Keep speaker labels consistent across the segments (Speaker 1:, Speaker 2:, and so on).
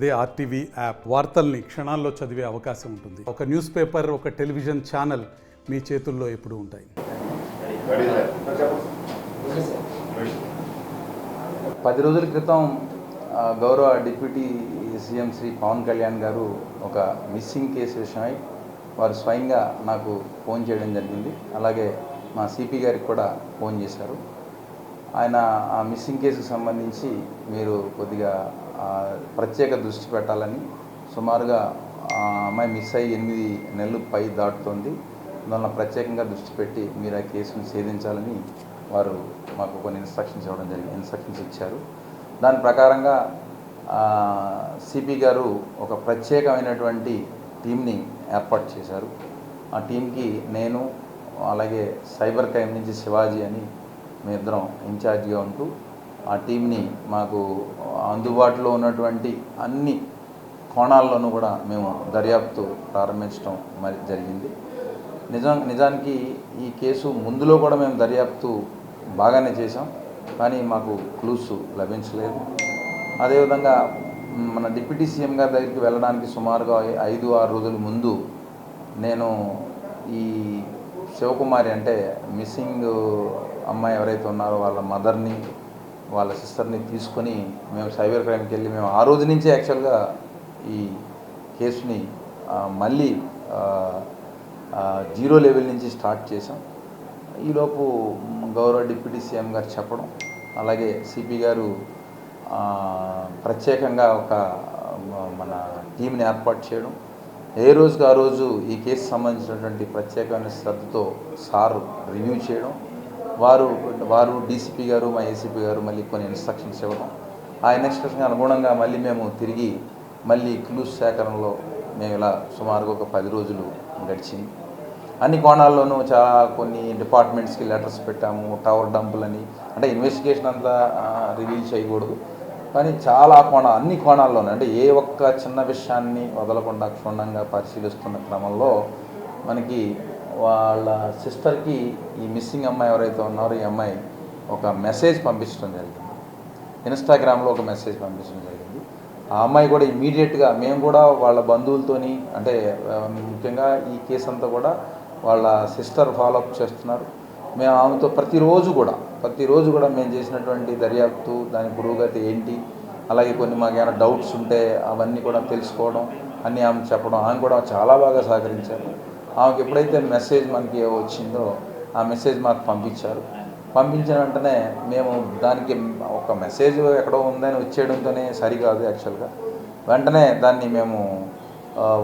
Speaker 1: అదే RTV app వార్తల్ని క్షణాల్లో చదివే అవకాశం ఉంటుంది. ఒక న్యూస్ పేపర్, ఒక టెలివిజన్ ఛానల్ మీ చేతుల్లో ఎప్పుడూ ఉంటాయి.
Speaker 2: 10 రోజుల క్రితం గౌరవ డిప్యూటీ సీఎం శ్రీ పవన్ కళ్యాణ్ గారు ఒక మిస్సింగ్ కేసు విషయమై వారు స్వయంగా నాకు ఫోన్ చేయడం జరిగింది. అలాగే మా సిపి గారికి కూడా ఫోన్ చేశారు. ఆయన ఆ మిస్సింగ్ కేసుకు సంబంధించి మీరు కొద్దిగా ప్రత్యేక దృష్టి పెట్టాలని, సుమారుగా అమ్మాయి మిస్ అయ్యి 8 నెలలు పై దాటుతోంది, దానిలో ప్రత్యేకంగా దృష్టి పెట్టి మీరు ఆ కేసును ఛేదించాలని వారు మాకు కొన్ని ఇన్స్ట్రక్షన్స్ ఇచ్చారు. దాని ప్రకారంగా సిపి గారు ఒక ప్రత్యేకమైనటువంటి టీంని ఏర్పాటు చేశారు. ఆ టీంకి నేను, అలాగే సైబర్ క్రైమ్ నుంచి శివాజీ అని మేమిద్దరం ఇన్ఛార్జిగా ఉంటూ ఆ టీంని మాకు అందుబాటులో ఉన్నటువంటి అన్ని కోణాల్లోనూ కూడా మేము దర్యాప్తు ప్రారంభించడం మరి జరిగింది. నిజానికి ఈ కేసు ముందులో కూడా మేము దర్యాప్తు బాగానే చేసాం, కానీ మాకు క్లూస్ లభించలేదు. అదేవిధంగా మన డిప్యూటీ సీఎం గారి దగ్గరికి వెళ్ళడానికి సుమారుగా 5-6 రోజుల ముందు నేను ఈ శివకుమారి అంటే మిస్సింగ్ అమ్మాయి ఎవరైతే ఉన్నారో వాళ్ళ మదర్ని, వాళ్ళ సిస్టర్ని తీసుకొని మేము సైబర్ క్రైమ్కి వెళ్ళి మేము ఆ రోజు నుంచే యాక్చువల్గా ఈ కేసుని మళ్ళీ 0 లెవెల్ నుంచి స్టార్ట్ చేసాం. ఈలోపు గౌరవ డిప్యూటీ సీఎం గారు చెప్పడం, అలాగే సిపి గారు ప్రత్యేకంగా ఒక మన టీంని ఏర్పాటు చేయడం, ఏ రోజుకి ఆ రోజు ఈ కేసు సంబంధించినటువంటి ప్రత్యేకమైన శ్రద్ధతో సార్ రివ్యూ చేయడం, వారు డీసీపీ గారు, మా ఏసీపీ గారు మళ్ళీ కొన్ని ఇన్స్ట్రక్షన్స్ ఇవ్వడం, ఆ ఇన్స్ట్రక్షన్ అనుగుణంగా మళ్ళీ మేము తిరిగి మళ్ళీ క్లూస్ సేకరణలో మేము ఇలా సుమారుగా ఒక 10 రోజులు గడిచింది. అన్ని కోణాల్లోనూ కొన్ని డిపార్ట్మెంట్స్కి లెటర్స్ పెట్టాము. టవర్ డంపులని అంటే ఇన్వెస్టిగేషన్ అంతా రివీల్ చేయకూడదు, కానీ అన్ని కోణాల్లోనూ అంటే ఏ ఒక్క చిన్న విషయాన్ని వదలకుండా క్షుణ్ణంగా పరిశీలిస్తున్న క్రమంలో మనకి వాళ్ళ సిస్టర్కి ఈ మిస్సింగ్ అమ్మాయి ఎవరైతే ఉన్నారో ఈ అమ్మాయి ఒక మెసేజ్ పంపించడం జరిగింది. ఇన్స్టాగ్రామ్లో ఒక మెసేజ్ పంపించడం జరిగింది. ఆ అమ్మాయి కూడా ఇమీడియట్గా మేము కూడా వాళ్ళ బంధువులతోని అంటే ముఖ్యంగా ఈ కేసు అంతా కూడా వాళ్ళ సిస్టర్ ఫాలోఅప్ చేస్తున్నారు. మేము ఆమెతో ప్రతిరోజు కూడా మేము చేసినటువంటి దర్యాప్తు, దాని పురోగతి ఏంటి, అలాగే కొన్ని మాకు ఏమైనా డౌట్స్ ఉంటే అవన్నీ కూడా తెలుసుకోవడం, అన్నీ ఆమె చెప్పడం, ఆమె కూడా చాలా బాగా సహకరించారు. ఆమెకు ఎప్పుడైతే మెసేజ్ మనకి వచ్చిందో ఆ మెసేజ్ మాకు పంపించిన వెంటనే మేము దానికి ఒక మెసేజ్ ఎక్కడో ఉందని వచ్చేయడంతోనే సరికాదు. యాక్చువల్గా వెంటనే దాన్ని మేము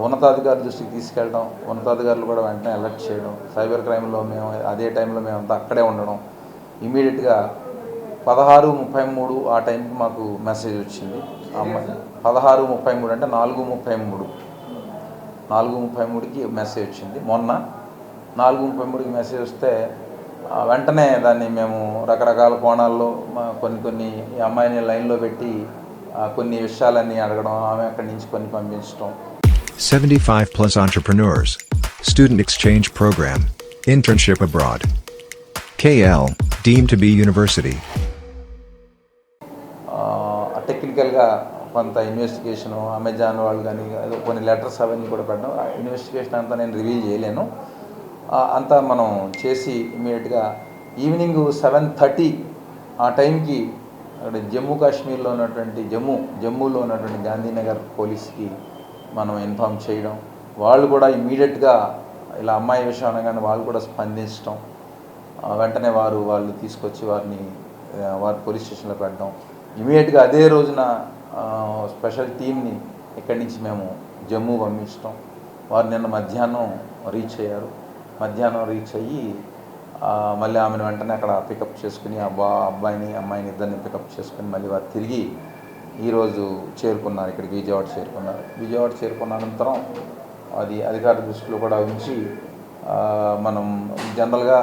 Speaker 2: ఉన్నతాధికారుల దృష్టికి తీసుకెళ్ళడం, ఉన్నతాధికారులు కూడా వెంటనే అలర్ట్ చేయడం, సైబర్ క్రైమ్లో మేము అదే టైంలో మేమంతా అక్కడే ఉండడం. ఇమీడియట్గా 16:33 ఆ టైంకి మాకు మెసేజ్ వచ్చింది. అమ్మాయి 16:33 అంటే 4:33కి మెసేజ్ వచ్చింది. మొన్న 4:33కి మెసేజ్ వస్తే వెంటనే దాన్ని మేము రకరకాల కోణాల్లో కొన్ని ఈ అమ్మాయిని లైన్లో పెట్టి కొన్ని విషయాలన్నీ అడగడం, ఆమె అక్కడి నుంచి కొన్ని పంపించడం.
Speaker 3: 75+ entrepreneurs, student exchange program, internship abroad. KL, deemed to be university.
Speaker 2: టెక్నికల్గా కొంత ఇన్వెస్టిగేషను అమెజాన్ వాళ్ళు కానీ కొన్ని లెటర్స్ అవన్నీ కూడా పెట్టడం, ఇన్వెస్టిగేషన్ అంతా నేను రివీల్ చేయలేను. అంతా మనం చేసి ఇమీడియట్గా ఈవినింగ్ 7:30 ఆ టైంకి అక్కడ జమ్మూలో ఉన్నటువంటి గాంధీనగర్ పోలీస్కి మనం ఇన్ఫామ్ చేయడం, వాళ్ళు కూడా ఇమీడియట్గా ఇలా అమ్మాయి విషయం అనగానే వాళ్ళు కూడా స్పందించడం, వెంటనే వాళ్ళు తీసుకొచ్చి వారి పోలీస్ స్టేషన్లో పెట్టడం. ఇమీడియట్గా అదే రోజున స్పెషల్ టీమ్ని ఇక్కడి నుంచి మేము జమ్మూ పంపించడం. వారు నిన్న మధ్యాహ్నం రీచ్ అయ్యారు. మధ్యాహ్నం రీచ్ అయ్యి మళ్ళీ ఆమెను వెంటనే అక్కడ పికప్ చేసుకుని అబ్బాయిని అమ్మాయిని ఇద్దరిని పికప్ చేసుకుని మళ్ళీ వారు తిరిగి ఈరోజు చేరుకున్నారు, ఇక్కడికి విజయవాడ చేరుకున్న అనంతరం అది అధికార దృష్టిలో కూడా ఉంచి మనం జనరల్గా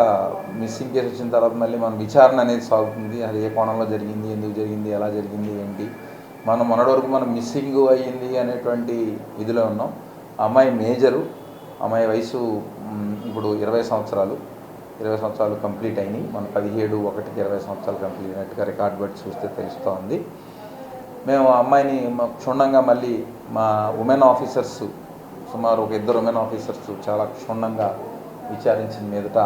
Speaker 2: మిస్సింగ్ కేసు వచ్చిన తర్వాత మళ్ళీ మన విచారణ అనేది సాగుతుంది. అది ఏ కోణంలో జరిగింది, ఎందుకు జరిగింది, ఎలా జరిగింది, ఏంటి. మొన్నటి వరకు మనం మిస్సింగ్ అయ్యింది అనేటువంటి ఇదిలో ఉన్నాం. అమ్మాయి మేజరు, అమ్మాయి వయసు ఇప్పుడు 20 సంవత్సరాలు కంప్లీట్ అయినాయి. మన 17/1/20 సంవత్సరాలు కంప్లీట్ అయినట్టుగా రికార్డ్ బట్టి చూస్తే తెలుస్తూ ఉంది. మేము ఆ అమ్మాయిని క్షుణ్ణంగా మళ్ళీ మా ఉమెన్ ఆఫీసర్స్ సుమారు ఒక 2 ఉమెన్ ఆఫీసర్స్ చాలా క్షుణ్ణంగా విచారించిన మీదట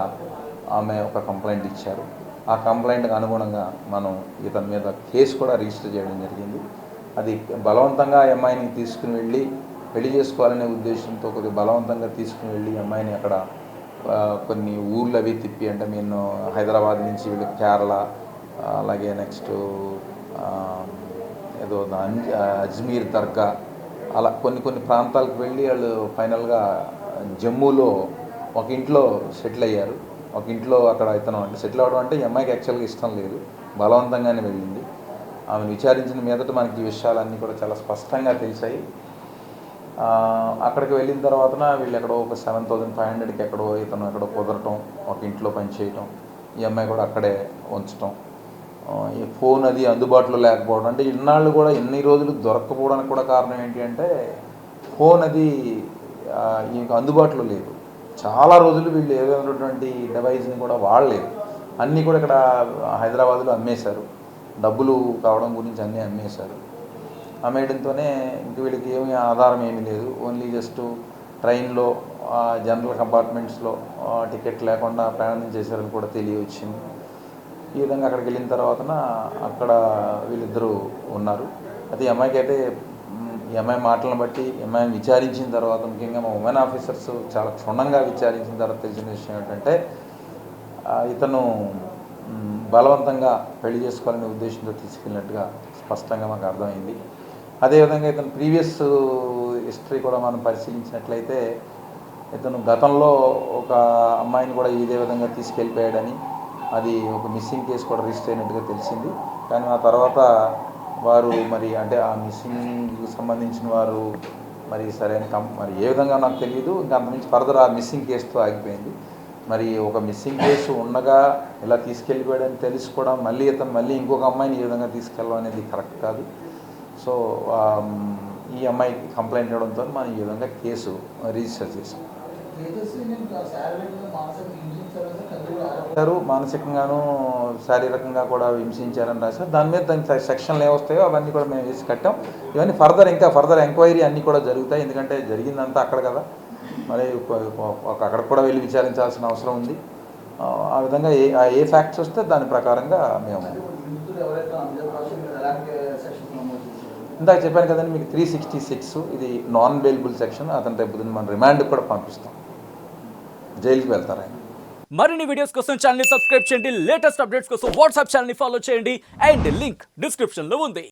Speaker 2: ఆమె ఒక కంప్లైంట్ ఇచ్చారు. ఆ కంప్లైంట్కి అనుగుణంగా మనం ఇతని మీద కేసు కూడా రిజిస్టర్ చేయడం జరిగింది. అది బలవంతంగా ఈ అమ్మాయిని తీసుకుని వెళ్ళి పెళ్లి చేసుకోవాలనే ఉద్దేశంతో కొద్దిగా బలవంతంగా తీసుకుని వెళ్ళి అమ్మాయిని అక్కడ కొన్ని ఊర్లు అవి తిప్పి, అంటే నేను హైదరాబాద్ నుంచి వీళ్ళు కేరళ, అలాగే నెక్స్ట్ ఏదో అజ్మీర్ దర్గా, అలా కొన్ని ప్రాంతాలకు వెళ్ళి వాళ్ళు ఫైనల్గా జమ్మూలో ఒక ఇంట్లో సెటిల్ అయ్యారు. ఒక ఇంట్లో అక్కడ ఇతను అంటే సెటిల్ అవ్వడం అంటే ఈ అమ్మాయికి యాక్చువల్గా ఇష్టం లేదు, బలవంతంగానే వెళ్ళింది. ఆమెను విచారించిన మీదట మనకి ఈ విషయాలన్నీ కూడా చాలా స్పష్టంగా తెలిసాయి. అక్కడికి వెళ్ళిన తర్వాత వీళ్ళు ఎక్కడో ఒక 7,500కి ఎక్కడో ఇతను ఎక్కడో కుదరటం, ఒక ఇంట్లో పనిచేయటం, ఈ అమ్మాయి కూడా అక్కడే ఉంచటం, ఈ ఫోన్ అది అందుబాటులో లేకపోవడం. అంటే ఇన్నాళ్ళు కూడా ఎన్ని రోజులు దొరక్కపోవడానికి కూడా కారణం ఏంటి అంటే ఫోన్ అది ఇంకా అందుబాటులో లేదు. చాలా రోజులు వీళ్ళు ఏదైనటువంటి డివైస్ని కూడా వాడలేదు. అన్నీ కూడా ఇక్కడ హైదరాబాద్లో అమ్మేశారు, డబ్బులు కావడం గురించి అన్నీ అమ్మేశారు. అమ్మేయడంతోనే ఇంక వీళ్ళకి ఏమీ ఆధారం ఏమీ లేదు. ఓన్లీ జస్ట్ ట్రైన్లో జనరల్ కంపార్ట్మెంట్స్లో టికెట్ లేకుండా ప్రయాణం చేశారని కూడా తెలియవచ్చింది. ఈ విధంగా అక్కడికి వెళ్ళిన తర్వాత అక్కడ వీళ్ళిద్దరూ ఉన్నారు. అయితే ఈ అమ్మాయికి అయితే ఈ అమ్మాయి మాటలను బట్టి ఈ అమ్మాయిని విచారించిన తర్వాత, ముఖ్యంగా మా ఉమెన్ ఆఫీసర్స్ చాలా క్షుణ్ణంగా విచారించిన తర్వాత తెలిసిన విషయం ఏంటంటే ఇతను బలవంతంగా పెళ్లి చేసుకోవాలనే ఉద్దేశంతో తీసుకెళ్ళినట్టుగా స్పష్టంగా మాకు అర్థమైంది. అదేవిధంగా ఇతను ప్రీవియస్ హిస్టరీ కూడా మనం పరిశీలించినట్లయితే ఇతను గతంలో ఒక అమ్మాయిని కూడా ఇదే విధంగా తీసుకెళ్ళిపోయాడని, అది ఒక మిస్సింగ్ కేసు కూడా రిజిస్టర్ అయినట్టుగా తెలిసింది. కానీ ఆ తర్వాత వారు మరి అంటే ఆ మిస్సింగ్కి సంబంధించిన వారు మరి సరైన మరి ఏ విధంగా నాకు తెలియదు. ఇంకా అంతమించి ఫర్దర్ ఆ మిస్సింగ్ కేసుతో ఆగిపోయింది. మరి ఒక మిస్సింగ్ కేసు ఉండగా ఇలా తీసుకెళ్ళిపోయాడని తెలిసి కూడా మళ్ళీ ఇతను మళ్ళీ ఇంకొక అమ్మాయిని ఈ విధంగా తీసుకెళ్ళడం అనేది కరెక్ట్ కాదు. సో ఈ అమ్మాయికి కంప్లైంట్ ఇవ్వడంతో మనం ఈ విధంగా కేసు రిజిస్టర్ చేశాం. మానసికంగాను శారీరకంగా కూడా హింసించారని రాశారు. దాని మీద దాని సెక్షన్లు ఏమొస్తాయో అవన్నీ కూడా మేము వేసి కట్టాం. ఇవన్నీ ఫర్దర్ ఎంక్వైరీ అన్నీ కూడా జరుగుతాయి. ఎందుకంటే జరిగిందంతా అక్కడ కదా, మరి అక్కడికి కూడా వెళ్ళి విచారించాల్సిన అవసరం ఉంది. ఆ విధంగా ఏ ఫ్యాక్ట్స్ వస్తే దాని ప్రకారంగా మేము ఇందాక చెప్పాను కదండి మీకు 366 ఇది నాన్ బెయిలబుల్ సెక్షన్. అతని రేపు మనం రిమాండ్కి కూడా పంపిస్తాం, జైలుకి వెళ్తారు ఆయన.
Speaker 4: మరిన్ని వీడియోస్ కోసం ఛానల్ ని సబ్స్క్రైబ్ చేయండి, లేటెస్ట్ అప్డేట్స్ కోసం వాట్సాప్ ఛానల్ ని ఫాలో చేయండి అండ్ లింక్ డిస్క్రిప్షన్ లో ఉంది.